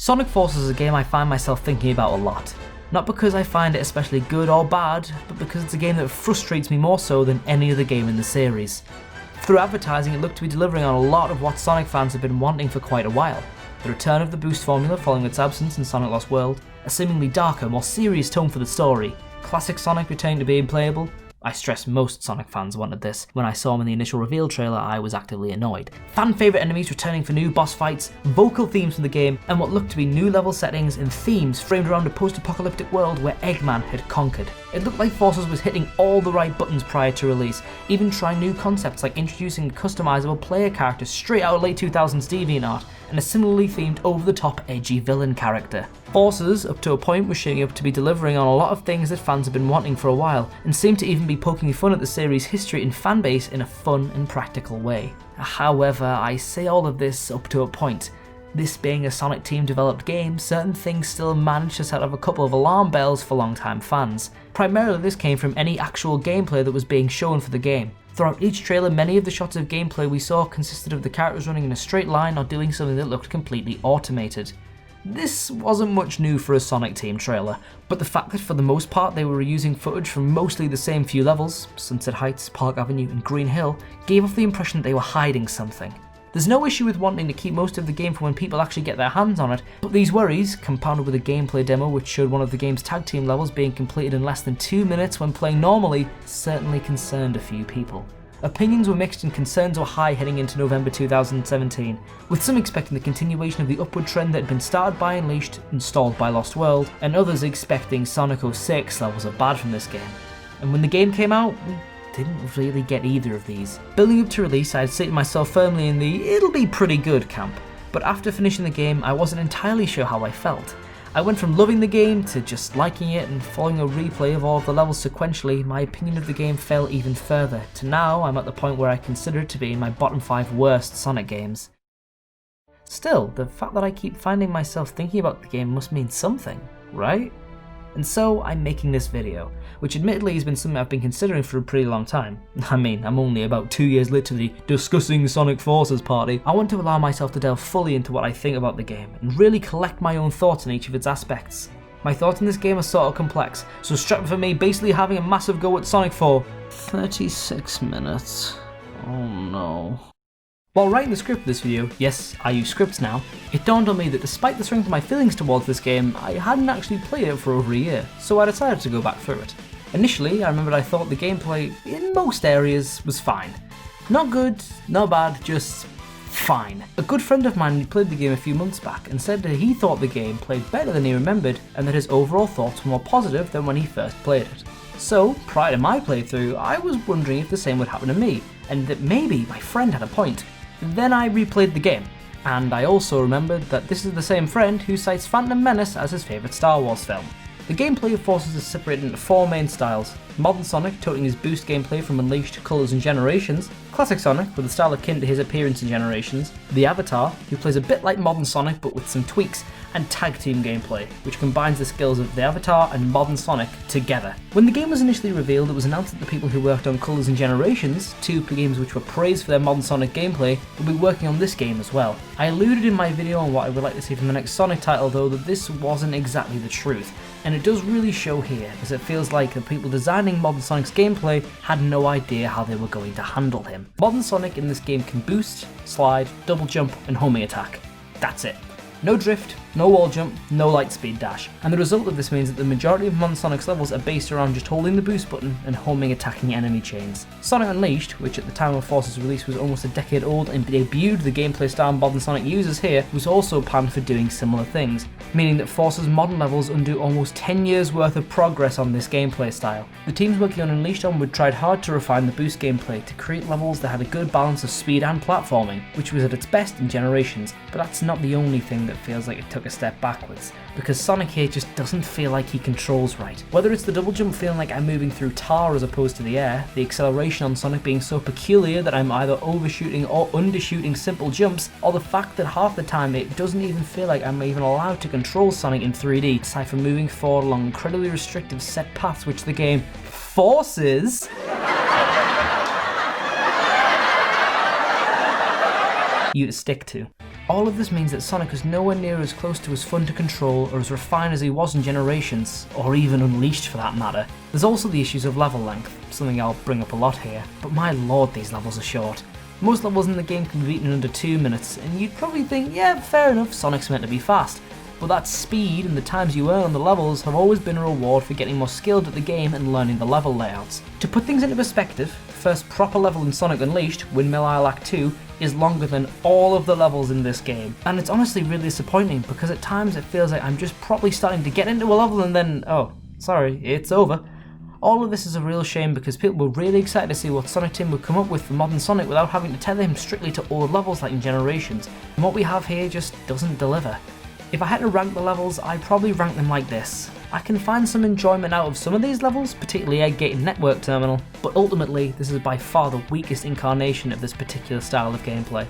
Sonic Forces is a game I find myself thinking about a lot. Not because I find it especially good or bad, but because it's a game that frustrates me more so than any other game in the series. Through advertising, it looked to be delivering on a lot of what Sonic fans have been wanting for quite a while. The return of the boost formula following its absence in Sonic Lost World, a seemingly darker, more serious tone for the story, classic Sonic returning to being playable. I stress most Sonic fans wanted this. When I saw him in the initial reveal trailer, I was actively annoyed. Fan favourite enemies returning for new boss fights, vocal themes from the game, and what looked to be new level settings and themes framed around a post-apocalyptic world where Eggman had conquered. It looked like Forces was hitting all the right buttons prior to release, even trying new concepts like introducing a customisable player character straight out of late 2000s DeviantArt, and a similarly themed over-the-top edgy villain character. Forces, up to a point, was shaping up to be delivering on a lot of things that fans have been wanting for a while, and seemed to even be poking fun at the series' history and fanbase in a fun and practical way. However, I say all of this up to a point. This being a Sonic team developed game, certain things still managed to set off a couple of alarm bells for long-time fans. Primarily this came from any actual gameplay that was being shown for the game. Throughout each trailer, many of the shots of gameplay we saw consisted of the characters running in a straight line or doing something that looked completely automated. This wasn't much new for a Sonic Team trailer, but the fact that for the most part they were reusing footage from mostly the same few levels, Sunset Heights, Park Avenue and Green Hill, gave off the impression that they were hiding something. There's no issue with wanting to keep most of the game for when people actually get their hands on it, but these worries, compounded with a gameplay demo which showed one of the game's tag team levels being completed in less than 2 minutes when playing normally, certainly concerned a few people. Opinions were mixed and concerns were high heading into November 2017, with some expecting the continuation of the upward trend that had been started by Unleashed and stalled by Lost World, and others expecting Sonic 06 levels of bad from this game. And when the game came out, we didn't really get either of these. Building up to release, I had stated myself firmly in the "it'll be pretty good" camp, but after finishing the game, I wasn't entirely sure how I felt. I went from loving the game to just liking it, and following a replay of all of the levels sequentially, my opinion of the game fell even further, to now I'm at the point where I consider it to be in my bottom 5 worst Sonic games. Still, the fact that I keep finding myself thinking about the game must mean something, right? And so I'm making this video, which admittedly has been something I've been considering for a pretty long time. I mean, I'm only about 2 years late to the discussing Sonic Forces party. I want to allow myself to delve fully into what I think about the game, and really collect my own thoughts on each of its aspects. My thoughts on this game are sort of complex, so strap for me basically having a massive go at Sonic for 36 minutes. Oh no. While writing the script for this video, yes, I use scripts now, it dawned on me that despite the strength of my feelings towards this game, I hadn't actually played it for over a year, so I decided to go back through it. Initially, I remembered I thought the gameplay, in most areas, was fine. Not good, not bad, just fine. A good friend of mine played the game a few months back and said that he thought the game played better than he remembered and that his overall thoughts were more positive than when he first played it. So, prior to my playthrough, I was wondering if the same would happen to me, and that maybe my friend had a point. Then I replayed the game, and I also remembered that this is the same friend who cites Phantom Menace as his favourite Star Wars film. The gameplay of Forces is separated into 4 main styles: Modern Sonic, toting his boost gameplay from Unleashed, Colors and Generations; Classic Sonic, with a style akin to his appearance in Generations; the Avatar, who plays a bit like Modern Sonic but with some tweaks; and Tag Team gameplay, which combines the skills of the Avatar and Modern Sonic together. When the game was initially revealed, it was announced that the people who worked on Colors and Generations, 2 games which were praised for their Modern Sonic gameplay, would be working on this game as well. I alluded in my video on what I would like to see from the next Sonic title though that this wasn't exactly the truth, and it does really show here, as it feels like the people designing Modern Sonic's gameplay had no idea how they were going to handle him. Modern Sonic in this game can boost, slide, double jump and homing attack. That's it. No drift, no wall jump, no light speed dash, and the result of this means that the majority of Modern Sonic's levels are based around just holding the boost button and homing attacking enemy chains. Sonic Unleashed, which at the time of Force's release was almost a decade old and debuted the gameplay style Modern Sonic uses here, was also planned for doing similar things, meaning that Force's modern levels undo almost 10 years worth of progress on this gameplay style. The teams working on Unleashed onward tried hard to refine the boost gameplay to create levels that had a good balance of speed and platforming, which was at its best in Generations, but that's not the only thing that feels like it took a step backwards, because Sonic here just doesn't feel like he controls right. Whether it's the double jump feeling like I'm moving through tar as opposed to the air, the acceleration on Sonic being so peculiar that I'm either overshooting or undershooting simple jumps, or the fact that half the time it doesn't even feel like I'm even allowed to control Sonic in 3D, aside from moving forward along incredibly restrictive set paths which the game forces you to stick to. All of this means that Sonic is nowhere near as close to as fun to control or as refined as he was in Generations, or even Unleashed for that matter. There's also the issues of level length, something I'll bring up a lot here, but my lord these levels are short. Most levels in the game can be beaten in under 2 minutes, and you'd probably think, yeah, fair enough, Sonic's meant to be fast. But that speed and the times you earn on the levels have always been a reward for getting more skilled at the game and learning the level layouts. To put things into perspective, the first proper level in Sonic Unleashed, Windmill Isle Act 2, is longer than all of the levels in this game. And it's honestly really disappointing because at times it feels like I'm just probably starting to get into a level and then, oh, sorry, it's over. All of this is a real shame because people were really excited to see what Sonic Team would come up with for modern Sonic without having to tether him strictly to old levels like in Generations. And what we have here just doesn't deliver. If I had to rank the levels, I'd probably rank them like this. I can find some enjoyment out of some of these levels, particularly Egg Gate and Network Terminal, but ultimately this is by far the weakest incarnation of this particular style of gameplay.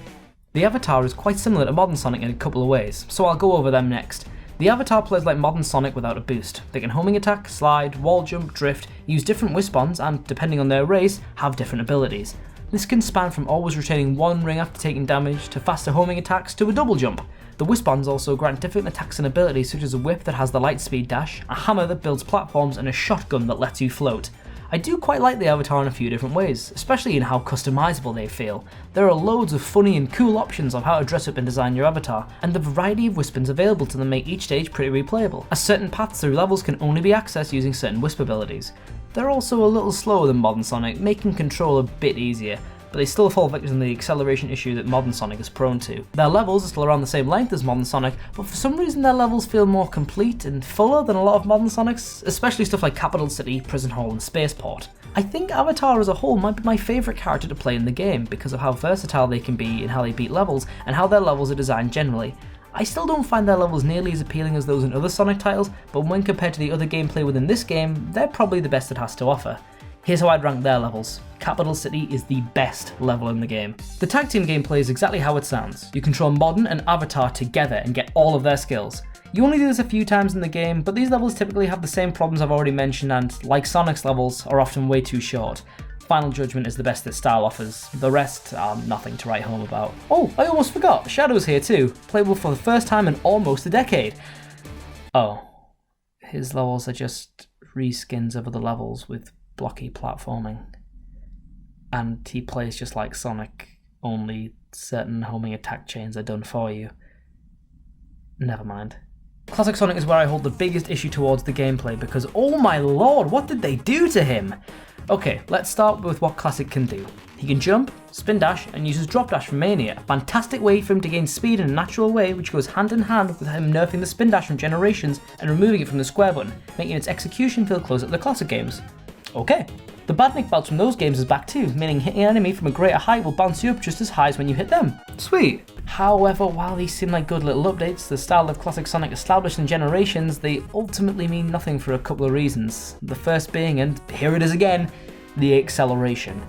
The Avatar is quite similar to modern Sonic in a couple of ways, so I'll go over them next. The Avatar plays like modern Sonic without a boost. They can homing attack, slide, wall jump, drift, use different Wispons and, depending on their race, have different abilities. This can span from always retaining one ring after taking damage, to faster homing attacks, to a double jump. The Wispons also grant different attacks and abilities such as a whip that has the light speed dash, a hammer that builds platforms and a shotgun that lets you float. I do quite like the Avatar in a few different ways, especially in how customizable they feel. There are loads of funny and cool options of how to dress up and design your avatar, and the variety of Wispons available to them make each stage pretty replayable, as certain paths through levels can only be accessed using certain Wisp abilities. They're also a little slower than modern Sonic, making control a bit easier, but they still fall victim to the acceleration issue that modern Sonic is prone to. Their levels are still around the same length as modern Sonic, but for some reason their levels feel more complete and fuller than a lot of modern Sonics, especially stuff like Capital City, Prison Hall and Spaceport. I think Avatar as a whole might be my favourite character to play in the game because of how versatile they can be in how they beat levels and how their levels are designed generally. I still don't find their levels nearly as appealing as those in other Sonic titles, but when compared to the other gameplay within this game, they're probably the best it has to offer. Here's how I'd rank their levels. Capital City is the best level in the game. The tag team gameplay is exactly how it sounds. You control Modern and Avatar together and get all of their skills. You only do this a few times in the game, but these levels typically have the same problems I've already mentioned and, like Sonic's levels, are often way too short. Final Judgment is the best this style offers. The rest are nothing to write home about. Oh, I almost forgot, Shadow's here too, playable for the first time in almost a decade. Oh, his levels are just reskins of other levels with blocky platforming. And he plays just like Sonic, only certain homing attack chains are done for you. Never mind. Classic Sonic is where I hold the biggest issue towards the gameplay because oh my lord, what did they do to him? Okay, let's start with what Classic can do. He can jump, spin dash, and uses drop dash from Mania, a fantastic way for him to gain speed in a natural way which goes hand in hand with him nerfing the spin dash from Generations and removing it from the square button, making its execution feel closer to the classic games. Okay. The Badnik bounce from those games is back too, meaning hitting an enemy from a greater height will bounce you up just as high as when you hit them. Sweet. However, while these seem like good little updates, the style of classic Sonic established in Generations, they ultimately mean nothing for a couple of reasons. The first being, and here it is again, the acceleration.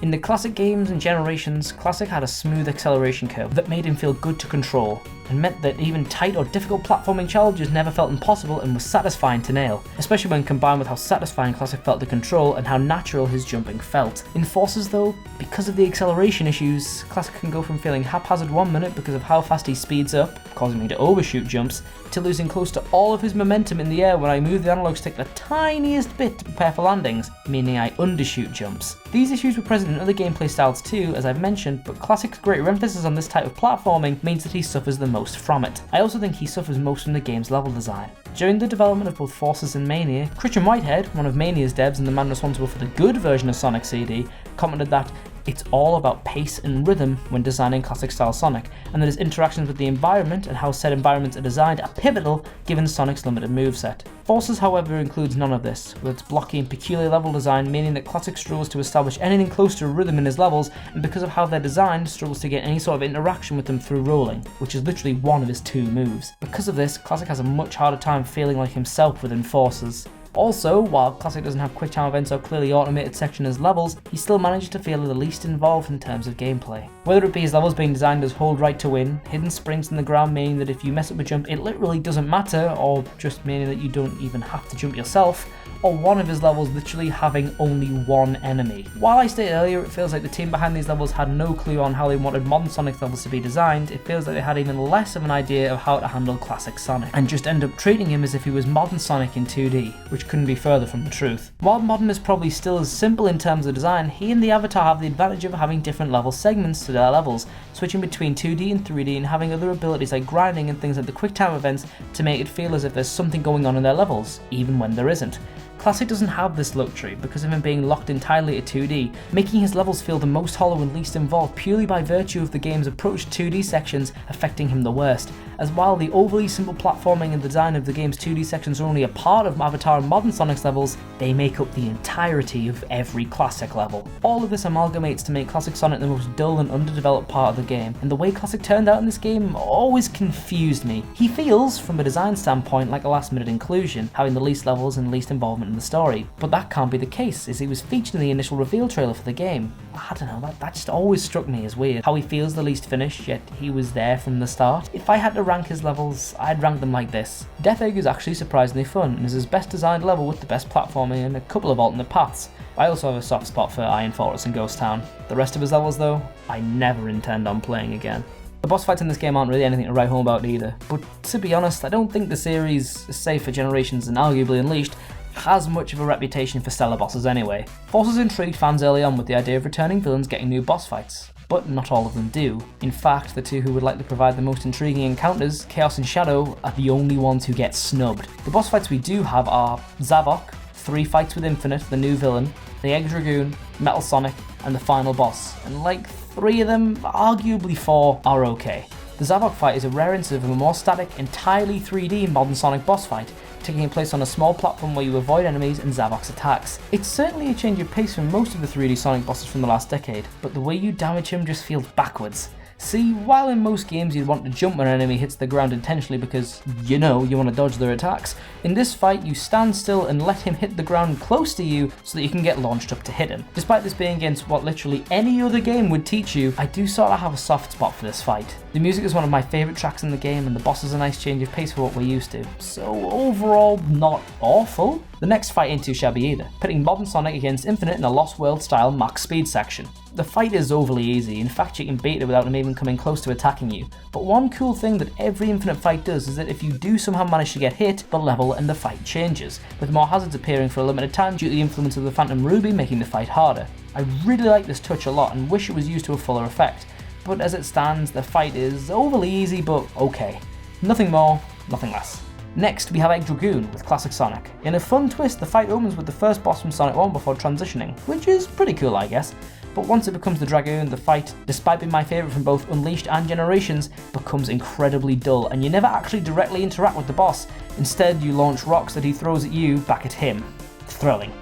In the classic games and Generations, Classic had a smooth acceleration curve that made him feel good to control, and meant that even tight or difficult platforming challenges never felt impossible and was satisfying to nail, especially when combined with how satisfying Classic felt to control and how natural his jumping felt. In Forces though, because of the acceleration issues, Classic can go from feeling haphazard 1 minute because of how fast he speeds up, causing me to overshoot jumps, to losing close to all of his momentum in the air when I move the analog stick the tiniest bit to prepare for landings, meaning I undershoot jumps. These issues were present in other gameplay styles too, as I've mentioned, but Classic's greater emphasis on this type of platforming means that he suffers the most from it. I also think he suffers most from the game's level design. During the development of both Forces and Mania, Christian Whitehead, one of Mania's devs and the man responsible for the good version of Sonic CD, commented that it's all about pace and rhythm when designing classic style Sonic, and that his interactions with the environment and how said environments are designed are pivotal given Sonic's limited moveset. Forces, however, includes none of this, with its blocky and peculiar level design meaning that Classic struggles to establish anything close to a rhythm in his levels, and because of how they're designed, struggles to get any sort of interaction with them through rolling, which is literally one of his 2 moves. Because of this, Classic has a much harder time feeling like himself within Forces. Also, while Classic doesn't have quick time events or clearly automated section as levels, he still manages to feel the least involved in terms of gameplay. Whether it be his levels being designed as hold right to win, hidden springs in the ground meaning that if you mess up a jump it literally doesn't matter, or just meaning that you don't even have to jump yourself, or one of his levels literally having only one enemy. While I stated earlier it feels like the team behind these levels had no clue on how they wanted modern Sonic levels to be designed, it feels like they had even less of an idea of how to handle classic Sonic, and just end up treating him as if he was modern Sonic in 2D, which couldn't be further from the truth. While modern is probably still as simple in terms of design, he and the Avatar have the advantage of having different level segments to their levels, switching between 2D and 3D and having other abilities like grinding and things like the quick time events to make it feel as if there's something going on in their levels, even when there isn't. Classic doesn't have this luxury because of him being locked entirely to 2D, making his levels feel the most hollow and least involved purely by virtue of the game's approach to 2D sections affecting him the worst, as while the overly simple platforming and design of the game's 2D sections are only a part of Avatar and modern Sonic's levels, they make up the entirety of every classic level. All of this amalgamates to make classic Sonic the most dull and underdeveloped part of the game, and the way classic turned out in this game always confused me. He feels, from a design standpoint, like a last minute inclusion, having the least levels and least involvement in the story, but that can't be the case as he was featured in the initial reveal trailer for the game. I don't know, that just always struck me as weird, how he feels the least finished yet he was there from the start. If I had to rank his levels, I'd rank them like this. Death Egg is actually surprisingly fun and is his best designed level with the best platforming and a couple of alternate paths. I also have a soft spot for Iron Fortress and Ghost Town. The rest of his levels though, I never intend on playing again. The boss fights in this game aren't really anything to write home about either, but to be honest, I don't think the series, save for Generations and arguably Unleashed, has much of a reputation for stellar bosses anyway. Forces intrigued fans early on with the idea of returning villains getting new boss fights, but not all of them do. In fact, the two who would likely provide the most intriguing encounters, Chaos and Shadow, are the only ones who get snubbed. The boss fights we do have are Zavok, 3 fights with Infinite, the new villain, the Egg Dragoon, Metal Sonic, and the final boss, and like 3 of them, arguably 4, are okay. The Zavok fight is a rare instance of a more static, entirely 3D modern Sonic boss fight, taking place on a small platform where you avoid enemies and Zavok's attacks. It's certainly a change of pace from most of the 3D Sonic bosses from the last decade, but the way you damage him just feels backwards. See, while in most games you'd want to jump when an enemy hits the ground intentionally because, you want to dodge their attacks, in this fight you stand still and let him hit the ground close to you so that you can get launched up to hit him. Despite this being against what literally any other game would teach you, I do sort of have a soft spot for this fight. The music is one of my favourite tracks in the game and the boss is a nice change of pace for what we're used to, so overall not awful. The next fight ain't too shabby either, pitting modern Sonic against Infinite in a Lost World style max speed section. The fight is overly easy, in fact you can beat it without him even coming close to attacking you, but one cool thing that every Infinite fight does is that if you do somehow manage to get hit, the level and the fight changes, with more hazards appearing for a limited time due to the influence of the Phantom Ruby making the fight harder. I really like this touch a lot and wish it was used to a fuller effect, but as it stands the fight is overly easy but okay. Nothing more, nothing less. Next, we have Egg Dragoon with Classic Sonic. In a fun twist, the fight opens with the first boss from Sonic 1 before transitioning, which is pretty cool I guess, but once it becomes the Dragoon, the fight, despite being my favourite from both Unleashed and Generations, becomes incredibly dull and you never actually directly interact with the boss, instead you launch rocks that he throws at you back at him. Thrilling.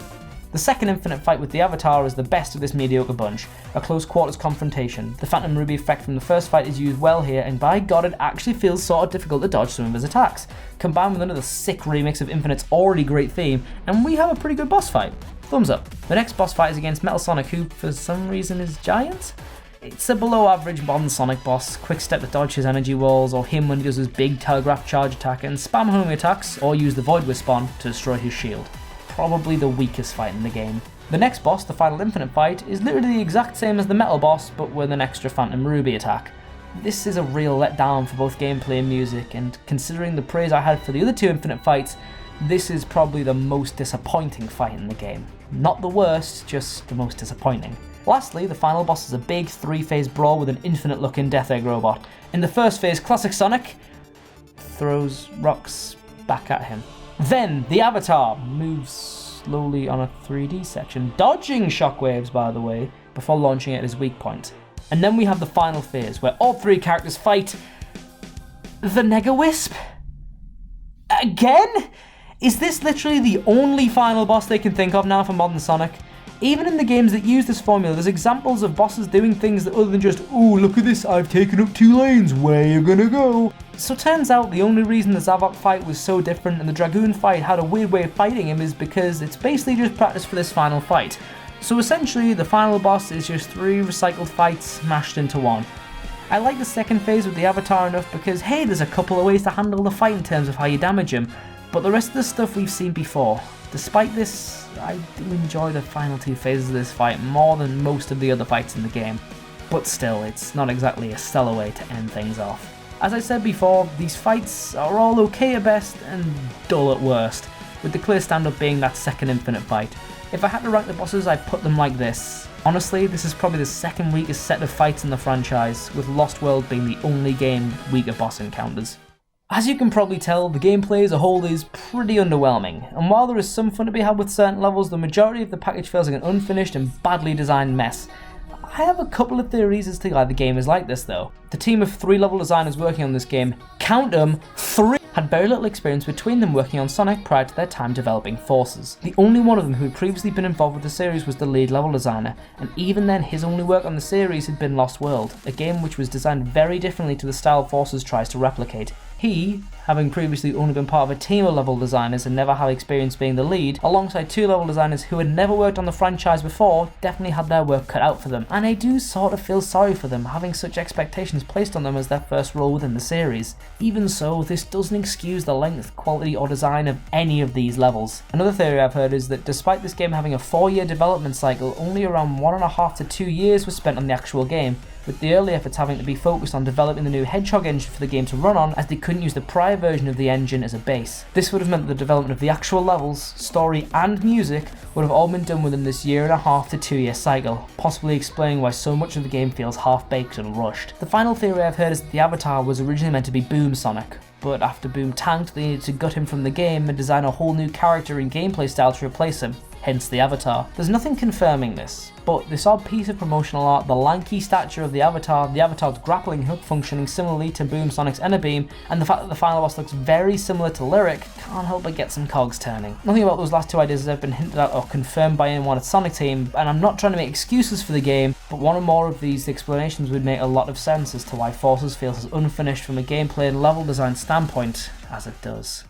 The second Infinite fight with the Avatar is the best of this mediocre bunch, a close quarters confrontation. The Phantom Ruby effect from the first fight is used well here, and by god it actually feels sort of difficult to dodge some of his attacks, combined with another sick remix of Infinite's already great theme, and we have a pretty good boss fight. Thumbs up. The next boss fight is against Metal Sonic, who for some reason is giant? It's a below average modern Sonic boss, quick step to dodge his energy walls, or him when he does his big telegraph charge attack, and spam homing attacks, or use the Void Wisp on to destroy his shield. Probably the weakest fight in the game. The next boss, the final Infinite fight, is literally the exact same as the Metal boss, but with an extra Phantom Ruby attack. This is a real letdown for both gameplay and music, and considering the praise I had for the other 2 Infinite fights, this is probably the most disappointing fight in the game. Not the worst, just the most disappointing. Lastly, the final boss is a big 3-phase brawl with an infinite looking Death Egg robot. In the first phase, Classic Sonic throws rocks back at him. Then, the Avatar moves slowly on a 3D section, dodging shockwaves by the way, before launching at his weak point. And then we have the final phase, where all 3 characters fight the Nega Wisp? Again? Is this literally the only final boss they can think of now for modern Sonic? Even in the games that use this formula, there's examples of bosses doing things that other than just, "Oh, look at this, I've taken up 2 lanes, where you gonna go?" So turns out the only reason the Zavok fight was so different and the Dragoon fight had a weird way of fighting him is because it's basically just practice for this final fight. So essentially, the final boss is just 3 recycled fights mashed into one. I like the second phase with the Avatar enough because, hey, there's a couple of ways to handle the fight in terms of how you damage him, But the rest of the stuff we've seen before. Despite this, I do enjoy the final two phases of this fight more than most of the other fights in the game. But still, it's not exactly a stellar way to end things off. As I said before, these fights are all okay at best and dull at worst, with the clear stand-up being that second Infinite fight. If I had to rank the bosses, I'd put them like this. Honestly, this is probably the second weakest set of fights in the franchise, with Lost World being the only game weaker boss encounters. As you can probably tell, the gameplay as a whole is pretty underwhelming, and while there is some fun to be had with certain levels, the majority of the package feels like an unfinished and badly designed mess. I have a couple of theories as to why the game is like this though. The team of 3 level designers working on this game, count them, 3, had very little experience between them working on Sonic prior to their time developing Forces. The only one of them who had previously been involved with the series was the lead level designer, and even then his only work on the series had been Lost World, a game which was designed very differently to the style Forces tries to replicate. He, having previously only been part of a team of level designers and never had experience being the lead, alongside 2 level designers who had never worked on the franchise before, definitely had their work cut out for them, and I do sort of feel sorry for them having such expectations placed on them as their first role within the series. Even so, this doesn't excuse the length, quality or design of any of these levels. Another theory I've heard is that despite this game having a 4-year development cycle, only around 1.5 to 2 years was spent on the actual game, with the early efforts having to be focused on developing the new Hedgehog engine for the game to run on, as they couldn't use the prior version of the engine as a base. This would have meant that the development of the actual levels, story and music would have all been done within this 1.5 to 2 year cycle, possibly explaining why so much of the game feels half-baked and rushed. The final theory I've heard is that the avatar was originally meant to be Boom Sonic, but after Boom tanked, they needed to gut him from the game and design a whole new character and gameplay style to replace him, hence the avatar. There's nothing confirming this, but this odd piece of promotional art, the lanky stature of the avatar's grappling hook functioning similarly to Boom Sonic's Enerbeam, and the fact that the final boss looks very similar to Lyric, can't help but get some cogs turning. Nothing about those last 2 ideas has ever been hinted at or confirmed by anyone at Sonic Team, and I'm not trying to make excuses for the game, but one or more of these explanations would make a lot of sense as to why Forces feels as unfinished from a gameplay and level design standpoint as it does.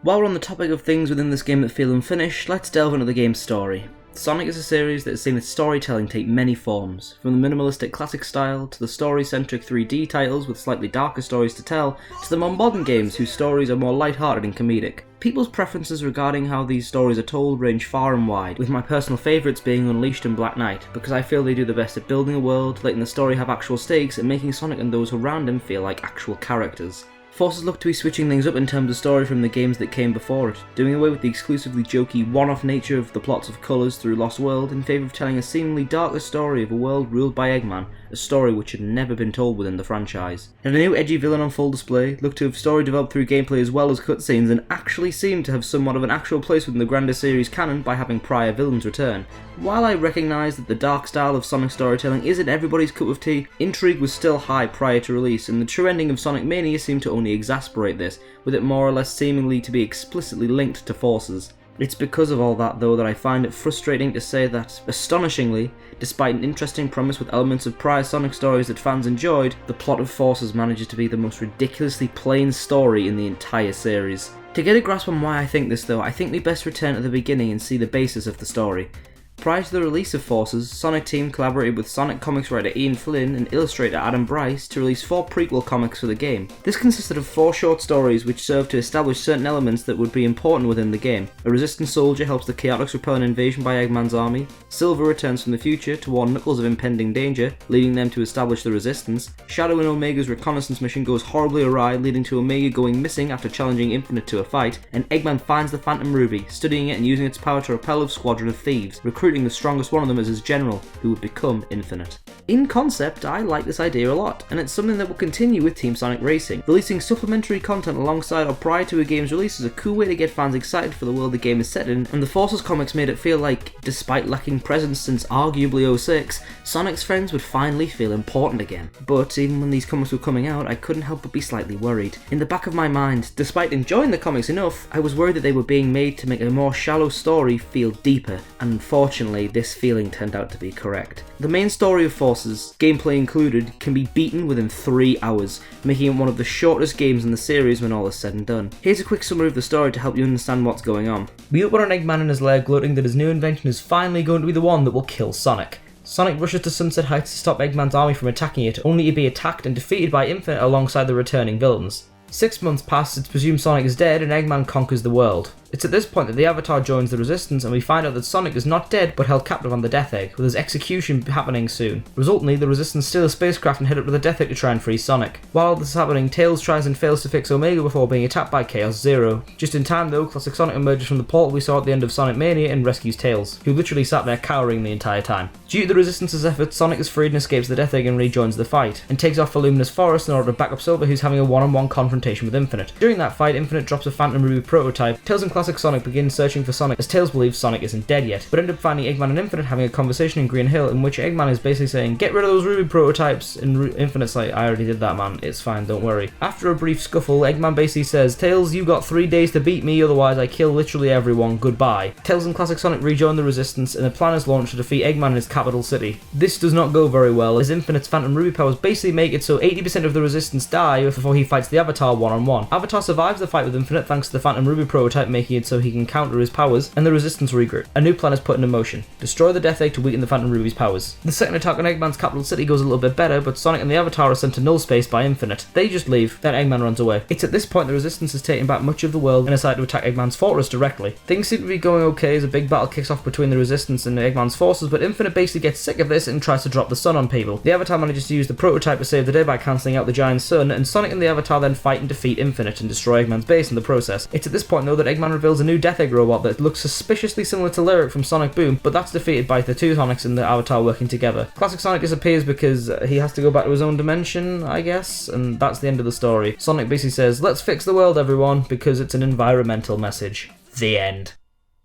While we're on the topic of things within this game that feel unfinished, let's delve into the game's story. Sonic is a series that has seen its storytelling take many forms, from the minimalistic classic style, to the story-centric 3D titles with slightly darker stories to tell, to the more modern games whose stories are more light-hearted and comedic. People's preferences regarding how these stories are told range far and wide, with my personal favourites being Unleashed and Black Knight, because I feel they do the best at building a world, letting the story have actual stakes, and making Sonic and those around him feel like actual characters. Forces look to be switching things up in terms of story from the games that came before it, doing away with the exclusively jokey, one-off nature of the plots of Colours through Lost World in favour of telling a seemingly darker story of a world ruled by Eggman, a story which had never been told within the franchise. And a new edgy villain on full display, looked to have story developed through gameplay as well as cutscenes, and actually seemed to have somewhat of an actual place within the grander series canon by having prior villains return. While I recognise that the dark style of Sonic storytelling isn't everybody's cup of tea, intrigue was still high prior to release, and the true ending of Sonic Mania seemed to only exasperate this, with it more or less seemingly to be explicitly linked to Forces. It's because of all that though that I find it frustrating to say that, astonishingly, despite an interesting premise with elements of prior Sonic stories that fans enjoyed, the plot of Forces manages to be the most ridiculously plain story in the entire series. To get a grasp on why I think this though, I think we best return to the beginning and see the basis of the story. Prior to the release of Forces, Sonic Team collaborated with Sonic comics writer Ian Flynn and illustrator Adam Bryce to release 4 prequel comics for the game. This consisted of 4 short stories which served to establish certain elements that would be important within the game. A resistant soldier helps the Chaotix repel an invasion by Eggman's army, Silver returns from the future to warn Knuckles of impending danger, leading them to establish the resistance, Shadow and Omega's reconnaissance mission goes horribly awry, leading to Omega going missing after challenging Infinite to a fight, and Eggman finds the Phantom Ruby, studying it and using its power to repel a squadron of thieves, recruiting the strongest one of them as his general, who would become Infinite. In concept, I like this idea a lot, and it's something that will continue with Team Sonic Racing. Releasing supplementary content alongside or prior to a game's release is a cool way to get fans excited for the world the game is set in, and the Forces comics made it feel like, despite lacking presence since arguably 06, Sonic's friends would finally feel important again. But even when these comics were coming out, I couldn't help but be slightly worried. In the back of my mind, despite enjoying the comics enough, I was worried that they were being made to make a more shallow story feel deeper, and unfortunately this feeling turned out to be correct. The main story of Forces, gameplay included, can be beaten within 3 hours, making it one of the shortest games in the series when all is said and done. Here's a quick summary of the story to help you understand what's going on. We open on Eggman in his lair gloating that his new invention is finally going to be the one that will kill Sonic. Sonic rushes to Sunset Heights to stop Eggman's army from attacking it, only to be attacked and defeated by Infinite alongside the returning villains. 6 months pass, it's presumed Sonic is dead, and Eggman conquers the world. It's at this point that the Avatar joins the Resistance, and we find out that Sonic is not dead but held captive on the Death Egg, with his execution happening soon. Resultantly, the Resistance steal a spacecraft and head up to the Death Egg to try and free Sonic. While this is happening, Tails tries and fails to fix Omega before being attacked by Chaos Zero. Just in time though, Classic Sonic emerges from the portal we saw at the end of Sonic Mania and rescues Tails, who literally sat there cowering the entire time. Due to the Resistance's efforts, Sonic is freed and escapes the Death Egg and rejoins the fight, and takes off for Luminous Forest in order to back up Silver, who's having a one-on-one confrontation with Infinite. During that fight, Infinite drops a Phantom Ruby prototype. Tails and Classic Sonic begin searching for Sonic, as Tails believes Sonic isn't dead yet, but end up finding Eggman and Infinite having a conversation in Green Hill in which Eggman is basically saying, "Get rid of those Ruby prototypes," and Infinite's like, "I already did that, man, it's fine, don't worry." After a brief scuffle, Eggman basically says, "Tails, you got 3 days to beat me, otherwise I kill literally everyone, goodbye." Tails and Classic Sonic rejoin the Resistance, and the plan is launched to defeat Eggman in his capital city. This does not go very well, as Infinite's Phantom Ruby powers basically make it so 80% of the Resistance die before he fights the Avatar one-on-one. Avatar survives the fight with Infinite thanks to the Phantom Ruby prototype, making it so he can counter his powers, and the Resistance regroup. A new plan is put into motion. Destroy the Death Egg to weaken the Phantom Ruby's powers. The second attack on Eggman's capital city goes a little bit better, but Sonic and the Avatar are sent to null space by Infinite. They just leave, then Eggman runs away. It's at this point the Resistance has taken back much of the world and decide to attack Eggman's fortress directly. Things seem to be going okay as a big battle kicks off between the Resistance and Eggman's forces, but Infinite basically gets sick of this and tries to drop the sun on people. The Avatar manages to use the prototype to save the day by cancelling out the giant sun, and Sonic and the Avatar then fight and defeat Infinite and destroy Eggman's base in the process. It's at this point though that Eggman reveals a new Death Egg robot that looks suspiciously similar to Lyric from Sonic Boom, but that's defeated by the two Sonics and the Avatar working together. Classic Sonic disappears because he has to go back to his own dimension, I guess, and that's the end of the story. Sonic basically says, "Let's fix the world, everyone," because it's an environmental message. The end.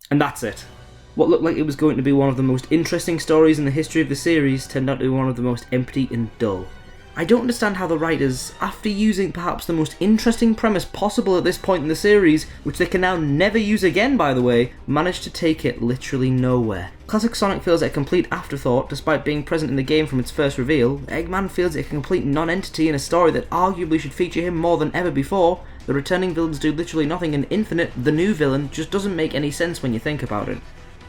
And that's it. What looked like it was going to be one of the most interesting stories in the history of the series turned out to be one of the most empty and dull. I don't understand how the writers, after using perhaps the most interesting premise possible at this point in the series, which they can now never use again by the way, managed to take it literally nowhere. Classic Sonic feels a complete afterthought despite being present in the game from its first reveal. Eggman feels a complete non-entity in a story that arguably should feature him more than ever before. The returning villains do literally nothing, and Infinite, the new villain, just doesn't make any sense when you think about it.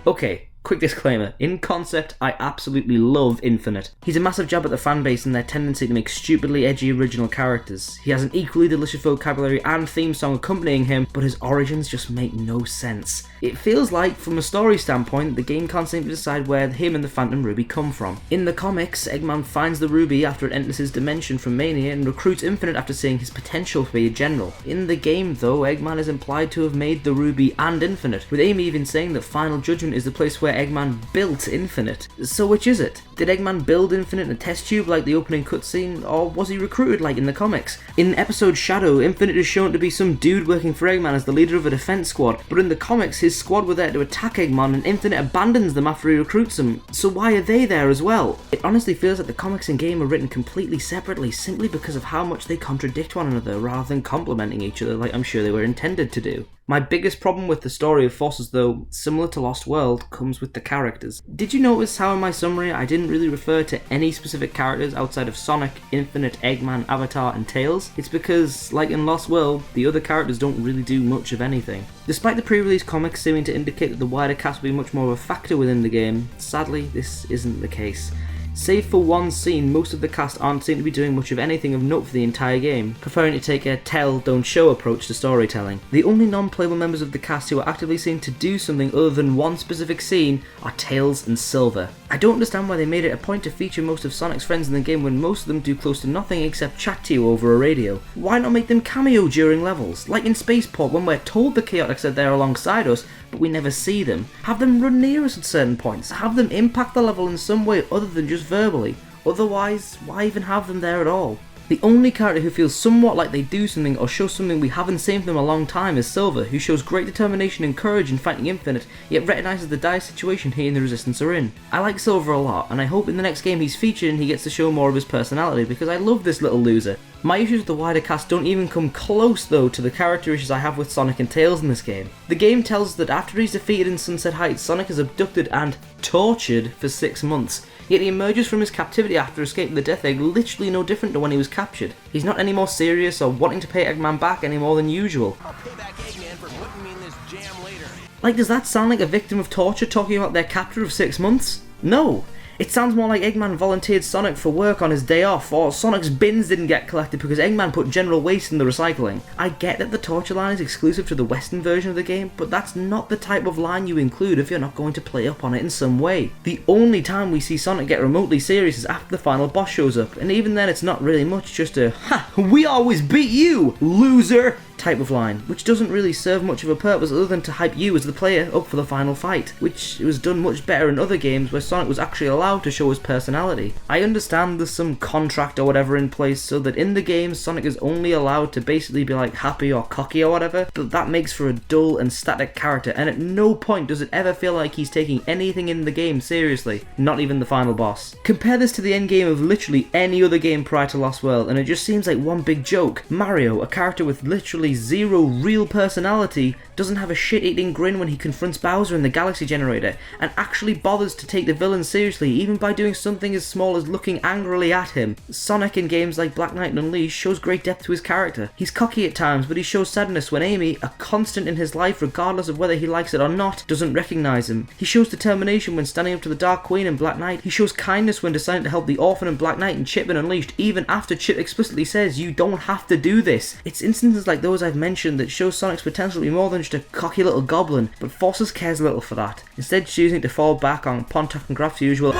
Okay, quick disclaimer, in concept, I absolutely love Infinite. He's a massive jab at the fanbase and their tendency to make stupidly edgy original characters. He has an equally delicious vocabulary and theme song accompanying him, but his origins just make no sense. It feels like, from a story standpoint, the game can't seem to decide where him and the Phantom Ruby come from. In the comics, Eggman finds the Ruby after it enters his dimension from Mania and recruits Infinite after seeing his potential to be a general. In the game though, Eggman is implied to have made the Ruby and Infinite, with Amy even saying that Final Judgment is the place where Eggman built Infinite. So which is it? Did Eggman build Infinite in a test tube like the opening cutscene, or was he recruited like in the comics? In episode Shadow, Infinite is shown to be some dude working for Eggman as the leader of a defense squad, but in the comics his squad were there to attack Eggman and Infinite abandons them after he recruits them, so why are they there as well? It honestly feels like the comics and game are written completely separately simply because of how much they contradict one another rather than complementing each other like I'm sure they were intended to do. My biggest problem with the story of Forces though, similar to Lost World, comes with the characters. Did you notice how in my summary I didn't really refer to any specific characters outside of Sonic, Infinite, Eggman, Avatar and Tails? It's because, like in Lost World, the other characters don't really do much of anything. Despite the pre-release comics seeming to indicate that the wider cast will be much more of a factor within the game, sadly this isn't the case. Save for one scene, most of the cast aren't seen to be doing much of anything of note for the entire game, preferring to take a tell, don't show approach to storytelling. The only non-playable members of the cast who are actively seen to do something other than one specific scene are Tails and Silver. I don't understand why they made it a point to feature most of Sonic's friends in the game when most of them do close to nothing except chat to you over a radio. Why not make them cameo during levels? Like in Spaceport when we're told the Chaotix are there alongside us, but we never see them. Have them run near us at certain points. Have them impact the level in some way other than just verbally. Otherwise, why even have them there at all? The only character who feels somewhat like they do something or show something we haven't seen from them a long time is Silver, who shows great determination and courage in fighting Infinite, yet recognises the dire situation he and the Resistance are in. I like Silver a lot, and I hope in the next game he's featured and he gets to show more of his personality, because I love this little loser. My issues with the wider cast don't even come close though to the character issues I have with Sonic and Tails in this game. The game tells us that after he's defeated in Sunset Heights, Sonic is abducted and tortured for 6 months. Yet he emerges from his captivity after escaping the Death Egg literally no different to when he was captured. He's not any more serious or wanting to pay Eggman back any more than usual. I'll pay back Eggman for putting me in this jam later. Like, does that sound like a victim of torture talking about their capture of 6 months? No. It sounds more like Eggman volunteered Sonic for work on his day off, or Sonic's bins didn't get collected because Eggman put general waste in the recycling. I get that the torture line is exclusive to the Western version of the game, but that's not the type of line you include if you're not going to play up on it in some way. The only time we see Sonic get remotely serious is after the final boss shows up, and even then it's not really much, just a "Ha! We always beat you, loser!" type of line, which doesn't really serve much of a purpose other than to hype you as the player up for the final fight, which was done much better in other games where Sonic was actually allowed to show his personality. I understand there's some contract or whatever in place so that in the game Sonic is only allowed to basically be like happy or cocky or whatever, but that makes for a dull and static character, and at no point does it ever feel like he's taking anything in the game seriously, not even the final boss. Compare this to the endgame of literally any other game prior to Lost World and it just seems like one big joke. Mario, a character with literally zero real personality, doesn't have a shit-eating grin when he confronts Bowser in the Galaxy Generator, and actually bothers to take the villain seriously even by doing something as small as looking angrily at him. Sonic in games like Black Knight and Unleashed shows great depth to his character. He's cocky at times, but he shows sadness when Amy, a constant in his life regardless of whether he likes it or not, doesn't recognise him. He shows determination when standing up to the Dark Queen in Black Knight. He shows kindness when deciding to help the orphan in Black Knight and Chip in Unleashed, even after Chip explicitly says, "You don't have to do this." It's instances like those I've mentioned that show Sonic's potential to be more than just a cocky little goblin, but Forces cares little for that, instead choosing to fall back on Pontac and Graff's usual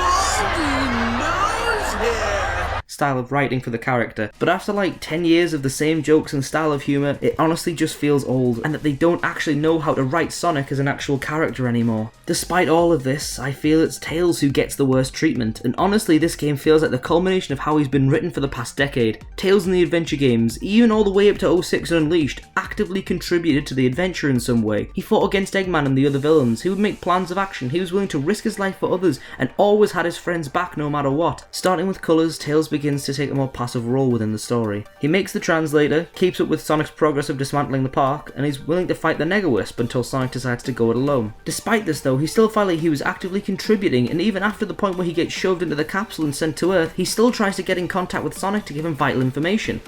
style of writing for the character. But after like 10 years of the same jokes and style of humour, it honestly just feels old, and that they don't actually know how to write Sonic as an actual character anymore. Despite all of this, I feel it's Tails who gets the worst treatment, and honestly this game feels like the culmination of how he's been written for the past decade. Tails in the adventure games, even all the way up to 06 and Unleashed, actively contributed to the adventure in some way. He fought against Eggman and the other villains, he would make plans of action, he was willing to risk his life for others, and always had his friends back no matter what. Starting with Colors, Tails begins to take a more passive role within the story. He makes the translator, keeps up with Sonic's progress of dismantling the park, and he's willing to fight the Nega-Wisp until Sonic decides to go it alone. Despite this though, he still felt like he was actively contributing, and even after the point where he gets shoved into the capsule and sent to Earth, he still tries to get in contact with Sonic to give him vital information.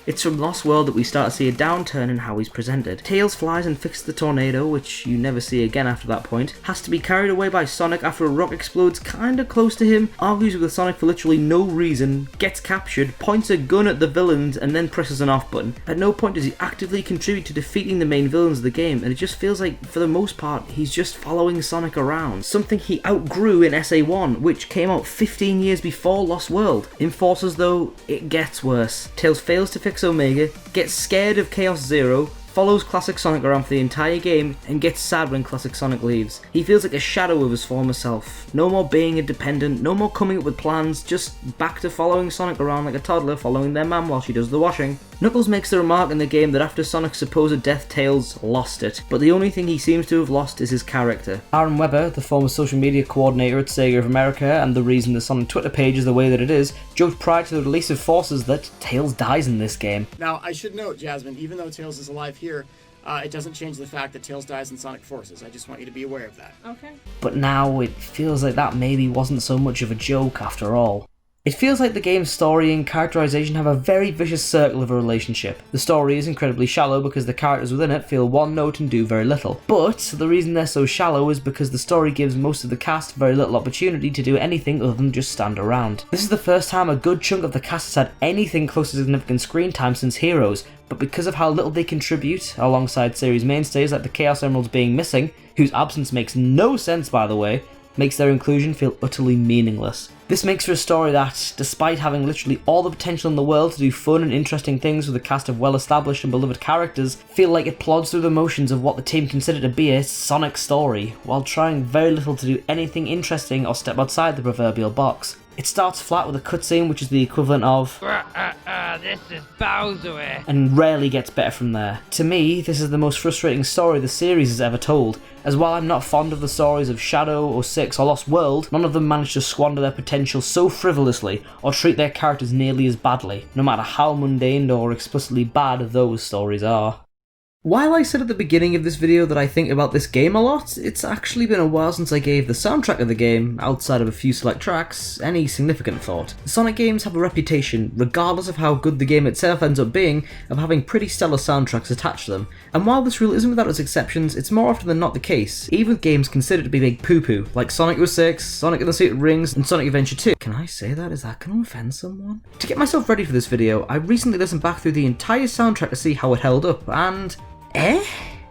It's from Lost World that we start to see a downturn in how he's presented. Tails flies and fixes the tornado, which you never see again after that point, has to be carried away by Sonic after a rock explodes kinda close to him, argues with Sonic for literally no reason, gets captured, points a gun at the villains, and then presses an off button. At no point does he actively contribute to defeating the main villains of the game, and it just feels like, for the most part, he's just following Sonic around. Something he outgrew in SA1, which came out 15 years before Lost World. In Forces though, it gets worse. Tails fails to fix Omega, gets scared of Chaos Zero, follows Classic Sonic around for the entire game, and gets sad when Classic Sonic leaves. He feels like a shadow of his former self. No more being independent, no more coming up with plans, just back to following Sonic around like a toddler following their mum while she does the washing. Knuckles makes the remark in the game that after Sonic's supposed death, Tails lost it, but the only thing he seems to have lost is his character. Aaron Webber, the former social media coordinator at Sega of America and the reason the Sonic Twitter page is the way that it is, joked prior to the release of Forces that Tails dies in this game. Now, I should note, Jasmine, even though Tails is alive here, it doesn't change the fact that Tails dies in Sonic Forces. I just want you to be aware of that. Okay. But now it feels like that maybe wasn't so much of a joke after all. It feels like the game's story and characterization have a very vicious circle of a relationship. The story is incredibly shallow because the characters within it feel one note and do very little. But the reason they're so shallow is because the story gives most of the cast very little opportunity to do anything other than just stand around. This is the first time a good chunk of the cast has had anything close to significant screen time since Heroes, but because of how little they contribute, alongside series mainstays like the Chaos Emeralds being missing, whose absence makes no sense by the way, makes their inclusion feel utterly meaningless. This makes for a story that, despite having literally all the potential in the world to do fun and interesting things with a cast of well-established and beloved characters, feel like it plods through the motions of what the team consider to be a Sonic story, while trying very little to do anything interesting or step outside the proverbial box. It starts flat with a cutscene which is the equivalent of This is Bowser. And rarely gets better from there. To me, this is the most frustrating story the series has ever told, as while I'm not fond of the stories of Shadow, 06 or Lost World, none of them manage to squander their potential so frivolously or treat their characters nearly as badly, no matter how mundane or explicitly bad those stories are. While I said at the beginning of this video that I think about this game a lot, it's actually been a while since I gave the soundtrack of the game, outside of a few select tracks, any significant thought. Sonic games have a reputation, regardless of how good the game itself ends up being, of having pretty stellar soundtracks attached to them. And while this rule isn't without its exceptions, it's more often than not the case, even with games considered to be big poo-poo, like Sonic 06, Sonic and the Secret Rings, and Sonic Adventure 2. Can I say that? Is that going to offend someone? To get myself ready for this video, I recently listened back through the entire soundtrack to see how it held up, and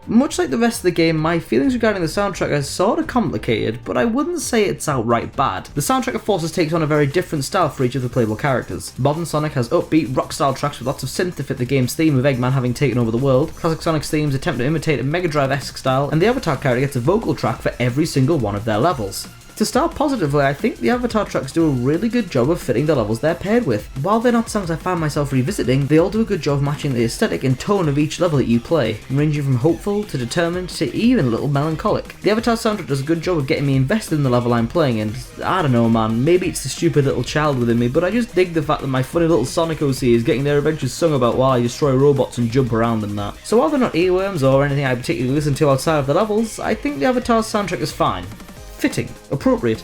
much like the rest of the game, my feelings regarding the soundtrack are sort of complicated, but I wouldn't say it's outright bad. The soundtrack of Forces takes on a very different style for each of the playable characters. Modern Sonic has upbeat, rock-style tracks with lots of synth to fit the game's theme of Eggman having taken over the world. Classic Sonic's themes attempt to imitate a Mega Drive-esque style, and the Avatar character gets a vocal track for every single one of their levels. To start positively, I think the Avatar tracks do a really good job of fitting the levels they're paired with. While they're not songs I find myself revisiting, they all do a good job of matching the aesthetic and tone of each level that you play, ranging from hopeful to determined to even a little melancholic. The Avatar soundtrack does a good job of getting me invested in the level I'm playing, and I don't know man, maybe it's the stupid little child within me, but I just dig the fact that my funny little Sonic OC is getting their adventures sung about while I destroy robots and jump around and that. So while they're not earworms or anything I particularly listen to outside of the levels, I think the Avatar's soundtrack is fine. Fitting, appropriate,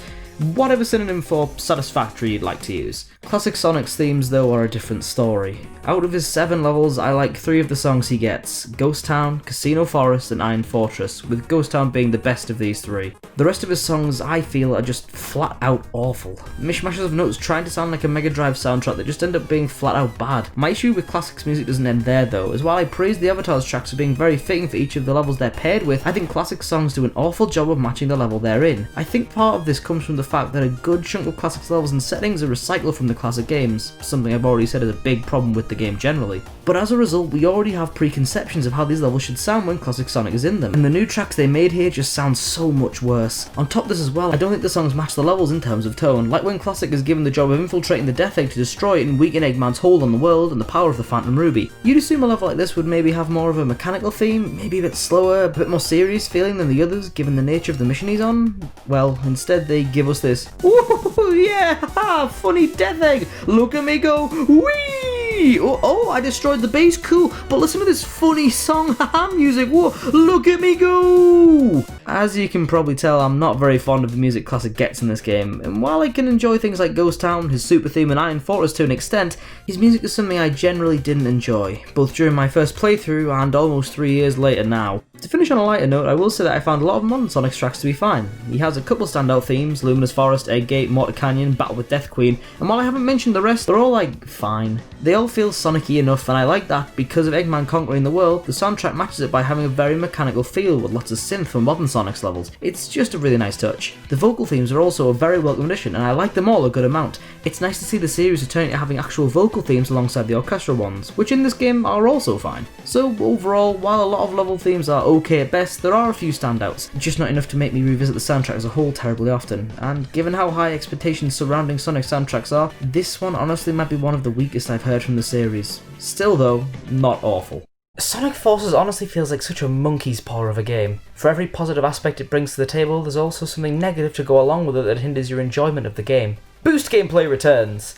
whatever synonym for satisfactory you'd like to use. Classic Sonic's themes though are a different story. Out of his 7 levels, I like 3 of the songs he gets: Ghost Town, Casino Forest and Iron Fortress, with Ghost Town being the best of these 3. The rest of his songs I feel are just flat out awful. Mishmashes of notes trying to sound like a Mega Drive soundtrack that just end up being flat out bad. My issue with Classic's music doesn't end there though, as while I praise the Avatar's tracks for being very fitting for each of the levels they're paired with, I think Classic songs do an awful job of matching the level they're in. I think part of this comes from the fact that a good chunk of Classic's levels and settings are recycled from the classic games, something I've already said is a big problem with the game generally. But as a result, we already have preconceptions of how these levels should sound when Classic Sonic is in them, and the new tracks they made here just sound so much worse. On top of this as well, I don't think the songs match the levels in terms of tone, like when Classic is given the job of infiltrating the Death Egg to destroy it and weaken Eggman's hold on the world and the power of the Phantom Ruby. You'd assume a level like this would maybe have more of a mechanical theme, maybe a bit slower, a bit more serious feeling than the others, given the nature of the mission he's on. Well, instead they give us this, "Ooh, yeah, haha, funny Death Egg, look at me go, whee! Oh, I destroyed the base, cool, but listen to this funny song, haha, music, whoa, look at me go!" As you can probably tell, I'm not very fond of the music Classic gets in this game, and while I can enjoy things like Ghost Town, his super theme and Iron Fortress to an extent, his music is something I generally didn't enjoy, both during my first playthrough and almost 3 years later now. To finish on a lighter note, I will say that I found a lot of modern Sonic tracks to be fine. He has a couple standout themes: Luminous Forest, Egggate, Mortar Canyon, Battle with Death Queen, and while I haven't mentioned the rest, they're all like, fine. They all feel Sonic-y enough, and I like that because of Eggman conquering the world, the soundtrack matches it by having a very mechanical feel with lots of synth for modern Sonic's levels. It's just a really nice touch. The vocal themes are also a very welcome addition, and I like them all a good amount. It's nice to see the series returning to having actual vocal themes alongside the orchestral ones, which in this game are also fine. So overall, while a lot of level themes are okay at best, there are a few standouts, just not enough to make me revisit the soundtrack as a whole terribly often, and given how high expectations surrounding Sonic soundtracks are, this one honestly might be one of the weakest I've heard from the series. Still though, not awful. Sonic Forces honestly feels like such a monkey's paw of a game. For every positive aspect it brings to the table, there's also something negative to go along with it that hinders your enjoyment of the game. Boost gameplay returns,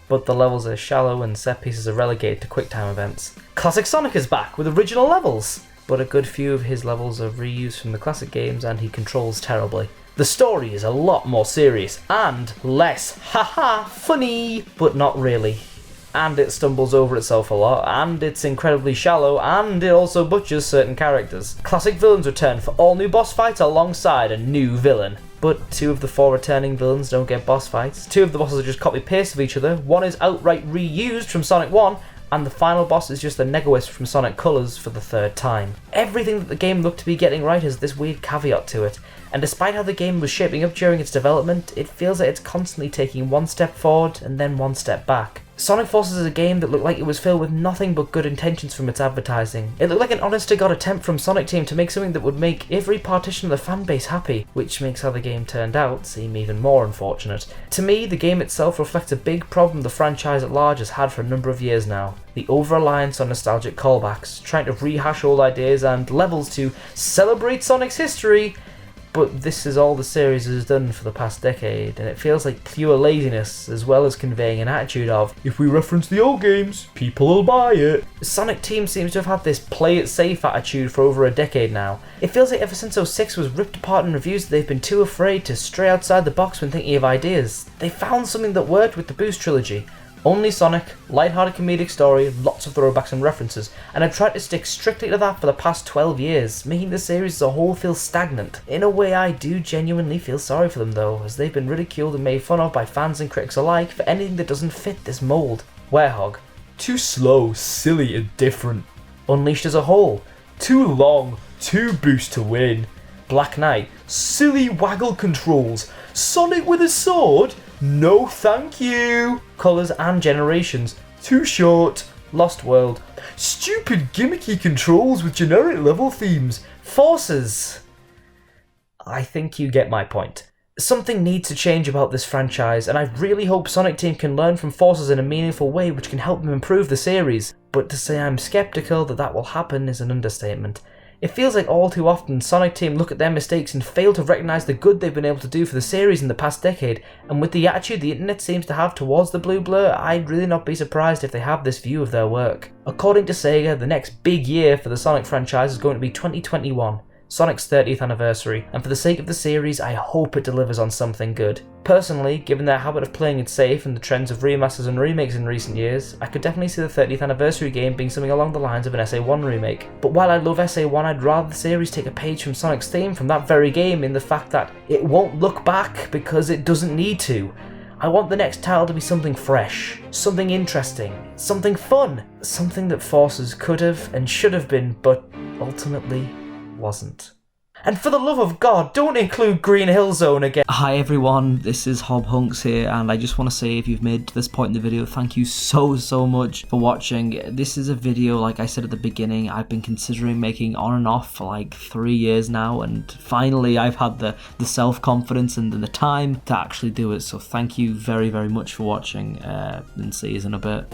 but the levels are shallow and set pieces are relegated to QuickTime events. Classic Sonic is back with original levels, but a good few of his levels are reused from the classic games and he controls terribly. The story is a lot more serious and less haha funny, but not really. And it stumbles over itself a lot, and it's incredibly shallow, and it also butchers certain characters. Classic villains return for all new boss fights alongside a new villain. But 2 of the 4 returning villains don't get boss fights, 2 of the bosses are just copy-paste of each other, 1 is outright reused from Sonic 1, and the final boss is just a Nega-Wisp from Sonic Colors for the 3rd time. Everything that the game looked to be getting right has this weird caveat to it, and despite how the game was shaping up during its development, it feels like it's constantly taking 1 step forward and then 1 step back. Sonic Forces is a game that looked like it was filled with nothing but good intentions from its advertising. It looked like an honest-to-God attempt from Sonic Team to make something that would make every partition of the fanbase happy, which makes how the game turned out seem even more unfortunate. To me, the game itself reflects a big problem the franchise at large has had for a number of years now. The over-reliance on nostalgic callbacks, trying to rehash old ideas and levels to celebrate Sonic's history, But this is all the series has done for the past decade, and it feels like pure laziness as well as conveying an attitude of, if we reference the old games, people will buy it. Sonic Team seems to have had this play it safe attitude for over a decade now. It feels like ever since 06 was ripped apart in reviews that they've been too afraid to stray outside the box when thinking of ideas. They found something that worked with the Boost trilogy. Only Sonic, light-hearted comedic story, lots of throwbacks and references, and I've tried to stick strictly to that for the past 12 years, making the series as a whole feel stagnant. In a way, I do genuinely feel sorry for them though, as they've been ridiculed and made fun of by fans and critics alike for anything that doesn't fit this mould. Werehog, too slow, silly and different. Unleashed as a whole, too long, too boost to win. Black Knight, silly waggle controls. Sonic with a sword? No thank you. Colours and Generations, too short. Lost World, stupid gimmicky controls with generic level themes. Forces. I think you get my point. Something needs to change about this franchise, and I really hope Sonic Team can learn from Forces in a meaningful way which can help them improve the series, but to say I'm skeptical that will happen is an understatement. It feels like all too often Sonic Team look at their mistakes and fail to recognise the good they've been able to do for the series in the past decade, and with the attitude the internet seems to have towards the Blue Blur, I'd really not be surprised if they have this view of their work. According to Sega, the next big year for the Sonic franchise is going to be 2021. Sonic's 30th anniversary, and for the sake of the series, I hope it delivers on something good. Personally, given their habit of playing it safe and the trends of remasters and remakes in recent years, I could definitely see the 30th anniversary game being something along the lines of an SA1 remake. But while I love SA1, I'd rather the series take a page from Sonic's theme from that very game in the fact that it won't look back because it doesn't need to. I want the next title to be something fresh, something interesting, something fun, something that Forces could have and should have been, but ultimately wasn't. And for the love of God, don't include Green Hill Zone again. Hi everyone, this is Hob Hunks here, and I just want to say if you've made it to this point in the video, thank you so much for watching. This is a video, like I said at the beginning, I've been considering making on and off for like 3 years now, and finally I've had the self-confidence and the time to actually do it, so thank you very much for watching, and see you in a bit.